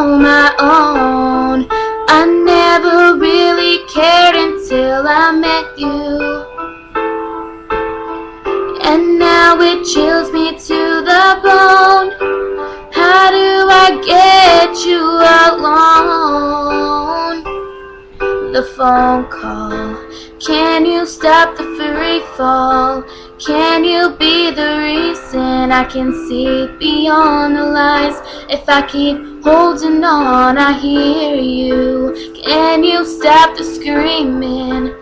on my own. I never really cared until I met you, and now it chills me to the bone. How do I get you alone? The phone call, can you stop the free fall? Can you be the reason I can see beyond the lies? If I keep holding on, I hear you. Can you stop the screaming?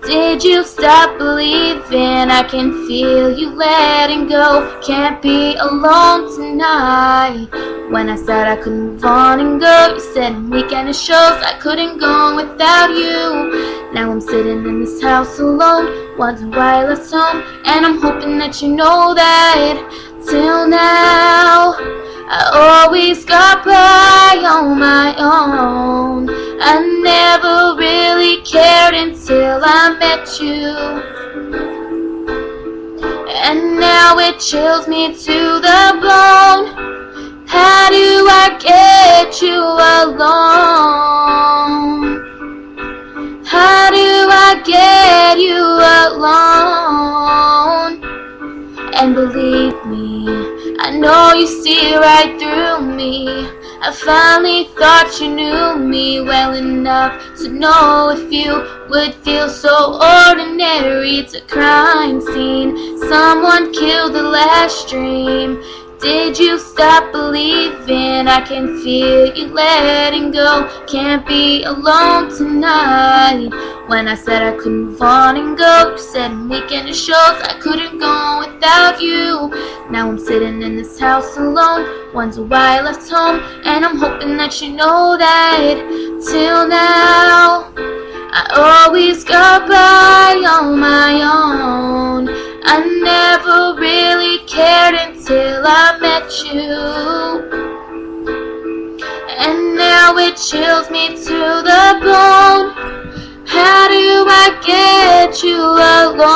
Did you stop believing? I can feel you letting go. Can't be alone tonight. When I said I couldn't move on and go, you said in weekend shows I couldn't go without you. Now I'm sitting in this house alone, wondering why I left home, and I'm hoping that you know that. Till now, I always got by on my own. I never really cared until I met you, and now it chills me to the bone. How do I get you alone? How do I get you alone? And believe me, I know you see right through me. I finally thought you knew me well enough to know if you would feel so ordinary. It's a crime scene, someone killed the last dream. Did you stop believing? I can feel you letting go. Can't be alone tonight. When I said I couldn't move on and go, you said in weekend shows I couldn't go without you. Now I'm sitting in this house alone, wonder why I left home, and I'm hoping that you know that. Till now, I always got by on my own. I never really cared until I met you, and now it chills me to the bone. How do I get you alone?